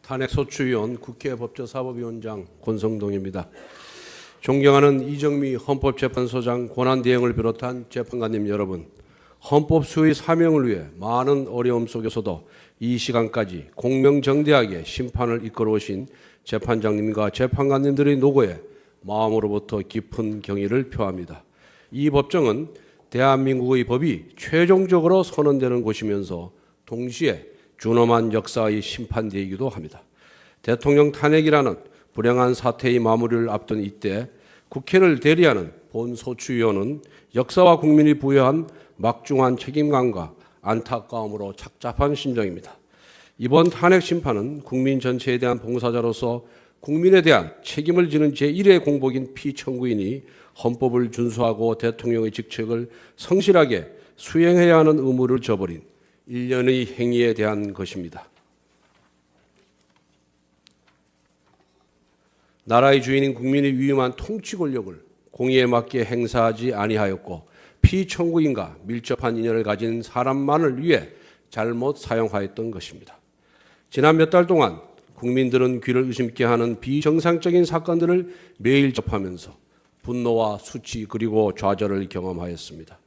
탄핵소추위원 국회 법제사법위원장 권성동입니다. 존경하는 이정미 헌법재판소장 권한대행을 비롯한 재판관님 여러분, 헌법 수호의 사명을 위해 많은 어려움 속에서도 이 시간까지 공명정대하게 심판을 이끌어오신 재판장님과 재판관님들의 노고에 마음으로부터 깊은 경의를 표합니다. 이 법정은 대한민국의 법이 최종적으로 선언되는 곳이면서 동시에 준엄한 역사의 심판대이기도 합니다. 대통령 탄핵이라는 불행한 사태의 마무리를 앞둔 이때 국회를 대리하는 본소추위원은 역사와 국민이 부여한 막중한 책임감과 안타까움으로 착잡한 심정입니다. 이번 탄핵 심판은 국민 전체에 대한 봉사자로서 국민에 대한 책임을 지는 제1의 공복인 피청구인이 헌법을 준수하고 대통령의 직책을 성실하게 수행해야 하는 의무를 저버린 일련의 행위에 대한 것입니다. 나라의 주인인 국민의 위임한 통치 권력을 공의에 맞게 행사하지 아니하였고 피청구인과 밀접한 인연을 가진 사람만을 위해 잘못 사용하였던 것입니다. 지난 몇 달 동안 국민들은 귀를 의심케 하는 비정상적인 사건들을 매일 접하면서 분노와 수치 그리고 좌절을 경험하였습니다.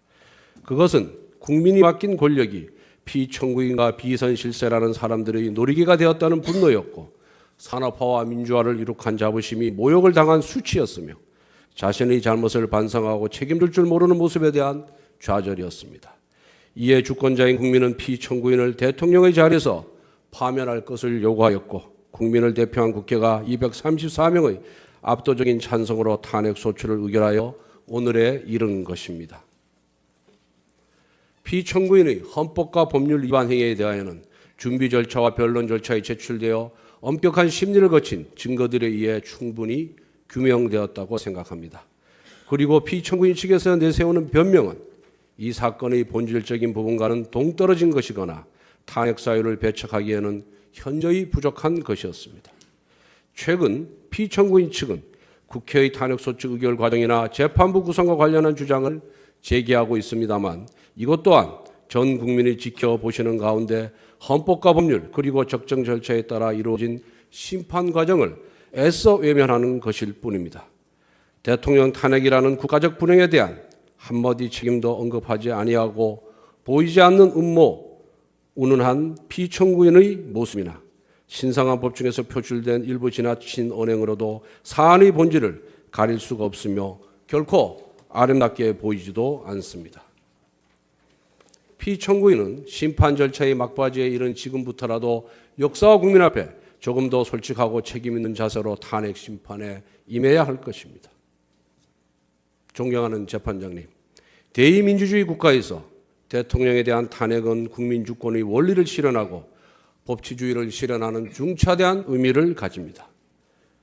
그것은 국민이 맡긴 권력이 피청구인과 비선실세라는 사람들의 놀이개가 되었다는 분노였고 산업화와 민주화를 이룩한 자부심이 모욕을 당한 수치였으며 자신의 잘못을 반성하고 책임질 줄 모르는 모습에 대한 좌절이었습니다. 이에 주권자인 국민은 피청구인을 대통령의 자리에서 파면할 것을 요구하였고 국민을 대표한 국회가 234명의 압도적인 찬성으로 탄핵소추를 의결하여 오늘에 이른 것입니다. 피청구인의 헌법과 법률 위반 행위에 대하여는 준비 절차와 변론 절차에 제출되어 엄격한 심리를 거친 증거들에 의해 충분히 규명되었다고 생각합니다. 그리고 피청구인 측에서 내세우는 변명은 이 사건의 본질적인 부분과는 동떨어진 것이거나 탄핵 사유를 배척하기에는 현저히 부족한 것이었습니다. 최근 피청구인 측은 국회의 탄핵소추 의결 과정이나 재판부 구성과 관련한 주장을 제기하고 있습니다만 이것 또한 전 국민이 지켜보시는 가운데 헌법과 법률 그리고 적정 절차에 따라 이루어진 심판 과정을 애써 외면하는 것일 뿐입니다. 대통령 탄핵이라는 국가적 불행에 대한 한마디 책임도 언급하지 아니하고 보이지 않는 음모, 운운한 피청구인의 모습이나 신성한 법 중에서 표출된 일부 지나친 언행으로도 사안의 본질을 가릴 수가 없으며 결코 아름답게 보이지도 않습니다. 피청구인은 심판 절차의 막바지에 이른 지금부터라도 역사와 국민 앞에 조금 더 솔직하고 책임 있는 자세로 탄핵 심판에 임해야 할 것입니다. 존경하는 재판장님, 대의민주주의 국가에서 대통령에 대한 탄핵은 국민 주권의 원리를 실현하고 법치주의를 실현하는 중차대한 의미를 가집니다.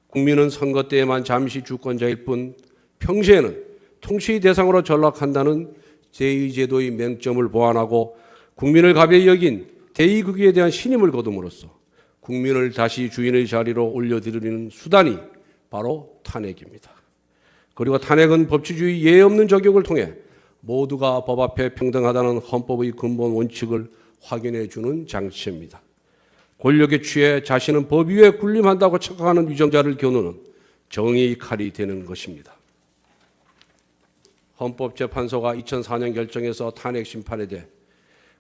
국민은 선거 때에만 잠시 주권자일 뿐 평시에는 통치의 대상으로 전락한다는 제2제도의 맹점을 보완하고 국민을 가벼이 여긴 대의국위에 대한 신임을 거둠으로써 국민을 다시 주인의 자리로 올려드리는 수단이 바로 탄핵입니다. 그리고 탄핵은 법치주의 예외 없는 적용을 통해 모두가 법 앞에 평등하다는 헌법의 근본 원칙을 확인해 주는 장치입니다. 권력에 취해 자신은 법 위에 군림한다고 착각하는 위정자를 겨누는 정의의 칼이 되는 것입니다. 헌법재판소가 2004년 결정해서 탄핵 심판에 대해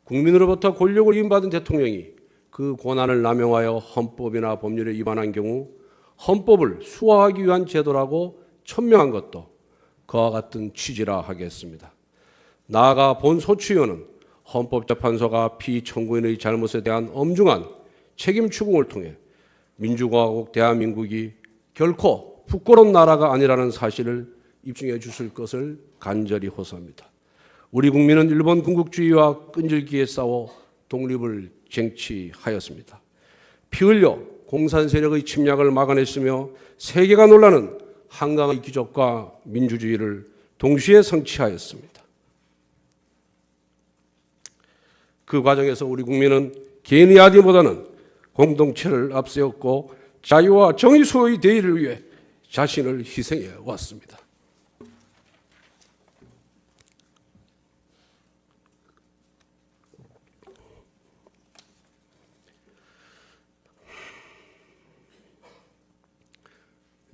국민으로부터 권력을 위임받은 대통령이 그 권한을 남용하여 헌법이나 법률에 위반한 경우 헌법을 수호하기 위한 제도라고 천명한 것도 그와 같은 취지라 하겠습니다. 나아가 본소추위원은 헌법재판소가 피청구인의 잘못에 대한 엄중한 책임 추궁을 통해 민주공화국 대한민국이 결코 부끄러운 나라가 아니라는 사실을 입증해 주실 것을 간절히 호소합니다. 우리 국민은 일본 군국주의와 끈질기게 싸워 독립을 쟁취하였습니다. 피 흘려 공산 세력의 침략을 막아냈으며 세계가 놀라는 한강의 기적과 민주주의를 동시에 성취하였습니다. 그 과정에서 우리 국민은 개인의 아디보다는 공동체를 앞세웠고 자유와 정의 수호의 대의를 위해 자신을 희생해 왔습니다.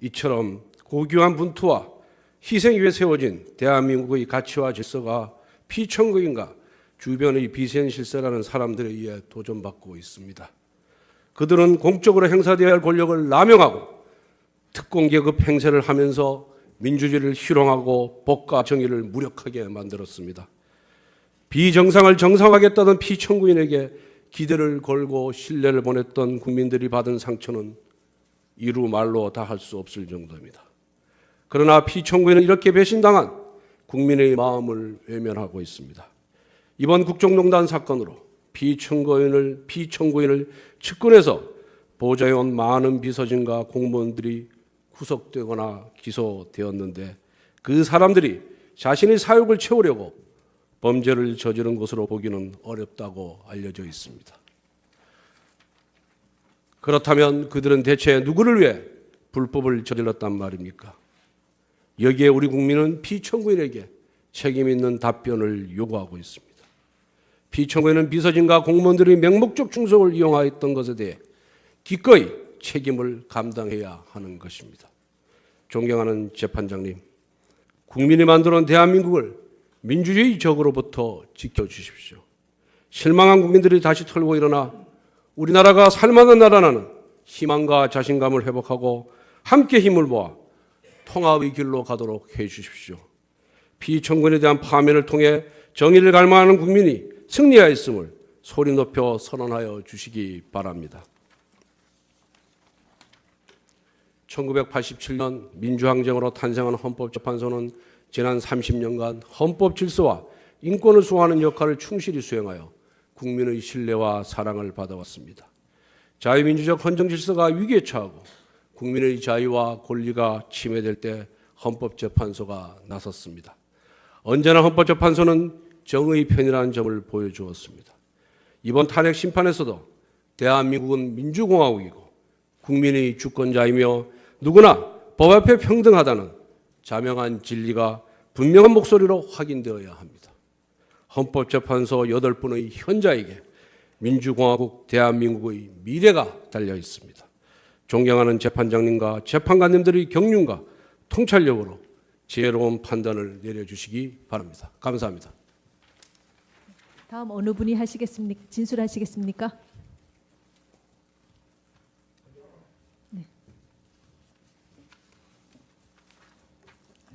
이처럼 고귀한 분투와 희생 위에 세워진 대한민국의 가치와 질서가 피청구인가 주변의 비선실세라는 사람들에 의해 도전받고 있습니다. 그들은 공적으로 행사되어야 할 권력을 남용하고 특공계급 행세를 하면서 민주주의를 희롱하고 법과 정의를 무력하게 만들었습니다. 비정상을 정상화하겠다던 피청구인에게 기대를 걸고 신뢰를 보냈던 국민들이 받은 상처는 이루 말로 다 할 수 없을 정도입니다. 그러나 피청구인은 이렇게 배신당한 국민의 마음을 외면하고 있습니다. 이번 국정농단 사건으로 피청구인을 측근해서 보좌해온 많은 비서진과 공무원들이 구속되거나 기소되었는데 그 사람들이 자신의 사욕을 채우려고 범죄를 저지른 것으로 보기는 어렵다고 알려져 있습니다. 그렇다면 그들은 대체 누구를 위해 불법을 저질렀단 말입니까? 여기에 우리 국민은 피청구인에게 책임 있는 답변을 요구하고 있습니다. 피청구인은 비서진과 공무원들의 맹목적 충성을 이용하였던 것에 대해 기꺼이 책임을 감당해야 하는 것입니다. 존경하는 재판장님, 국민이 만들어온 대한민국을 민주주의 적으로부터 지켜주십시오. 실망한 국민들이 다시 털고 일어나 우리나라가 살만한 나라라는 희망과 자신감을 회복하고 함께 힘을 모아 통합의 길로 가도록 해주십시오. 피청구인에 대한 파면을 통해 정의를 갈망하는 국민이 승리하였음을 소리 높여 선언하여 주시기 바랍니다. 1987년 민주항쟁으로 탄생한 헌법재판소는 지난 30년간 헌법 질서와 인권을 수호하는 역할을 충실히 수행하여 국민의 신뢰와 사랑을 받아왔습니다. 자유민주적 헌정 질서가 위기에 처하고 국민의 자유와 권리가 침해될 때 헌법재판소가 나섰습니다. 언제나 헌법재판소는 정의 편이라는 점을 보여주었습니다. 이번 탄핵 심판에서도 대한민국은 민주공화국이고 국민의 주권자이며 누구나 법 앞에 평등하다는 자명한 진리가 분명한 목소리로 확인되어야 합니다. 헌법재판소 8분의 현자에게 민주공화국 대한민국의 미래가 달려 있습니다. 존경하는 재판장님과 재판관님들의 경륜과 통찰력으로 지혜로운 판단을 내려주시기 바랍니다. 감사합니다. 다음 어느 분이 진술하시겠습니까?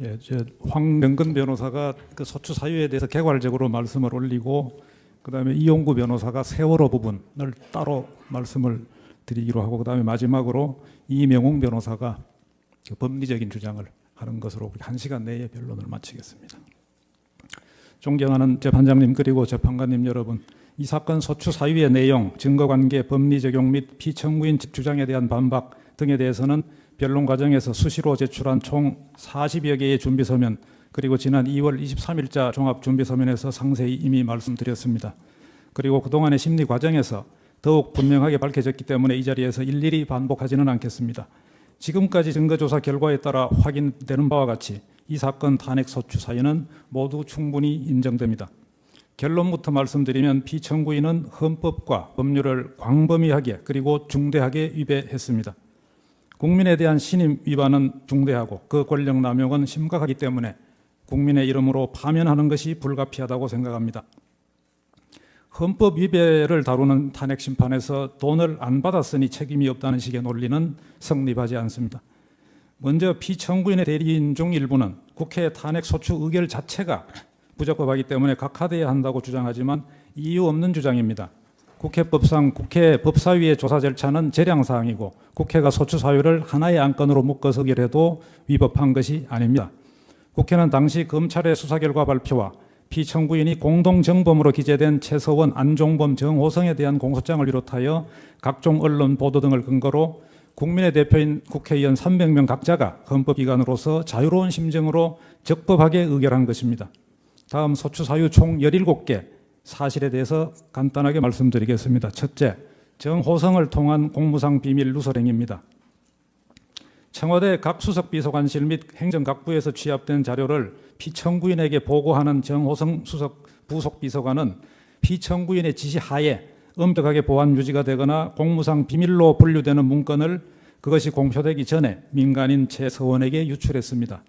예, 황명근 변호사가 그 소추 사유에 대해서 개괄적으로 말씀을 올리고, 그다음에 이용구 변호사가 세월호 부분을 따로 말씀을 드리기로 하고, 그다음에 마지막으로 이명웅 변호사가 그 법리적인 주장을 하는 것으로 1시간 내에 변론을 마치겠습니다. 존경하는 재판장님 그리고 재판관님 여러분, 이 사건 소추 사유의 내용, 증거관계, 법리 적용 및 피청구인 주장에 대한 반박 등에 대해서는 변론 과정에서 수시로 제출한 총 40여 개의 준비서면, 그리고 지난 2월 23일자 종합준비서면에서 상세히 이미 말씀드렸습니다. 그리고 그동안의 심리 과정에서 더욱 분명하게 밝혀졌기 때문에 이 자리에서 일일이 반복하지는 않겠습니다. 지금까지 증거조사 결과에 따라 확인되는 바와 같이 이 사건 탄핵 소추 사유는 모두 충분히 인정됩니다. 결론부터 말씀드리면 피청구인은 헌법과 법률을 광범위하게 그리고 중대하게 위배했습니다. 국민에 대한 신임 위반은 중대하고 그 권력 남용은 심각하기 때문에 국민의 이름으로 파면하는 것이 불가피하다고 생각합니다. 헌법 위배를 다루는 탄핵 심판에서 돈을 안 받았으니 책임이 없다는 식의 논리는 성립하지 않습니다. 먼저 피청구인의 대리인 중 일부는 국회 탄핵 소추 의결 자체가 부적법하기 때문에 각하돼야 한다고 주장하지만 이유 없는 주장입니다. 국회법상 국회 법사위의 조사 절차는 재량사항이고 국회가 소추 사유를 하나의 안건으로 묶어서 의결해도 위법한 것이 아닙니다. 국회는 당시 검찰의 수사 결과 발표와 피청구인이 공동정범으로 기재된 최서원, 안종범, 정호성에 대한 공소장을 비롯하여 각종 언론 보도 등을 근거로 국민의 대표인 국회의원 300명 각자가 헌법기관으로서 자유로운 심정으로 적법하게 의결한 것입니다. 다음 소추 사유 총 17개 사실에 대해서 간단하게 말씀드리겠습니다. 첫째, 정호성을 통한 공무상 비밀 누설행위입니다. 청와대 각 수석 비서관실 및 행정각부에서 취합된 자료를 피청구인에게 보고하는 정호성 수석 부속 비서관은 피청구인의 지시 하에 엄격하게 보안 유지가 되거나 공무상 비밀로 분류되는 문건을 그것이 공표되기 전에 민간인 최서원에게 유출했습니다.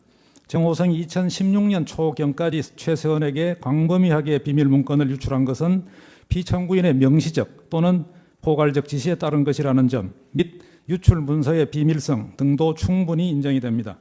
정호성이 2016년 초경까지 최서원에게 광범위하게 비밀 문건을 유출한 것은 피청구인의 명시적 또는 포괄적 지시에 따른 것이라는 점 및 유출 문서의 비밀성 등도 충분히 인정이 됩니다.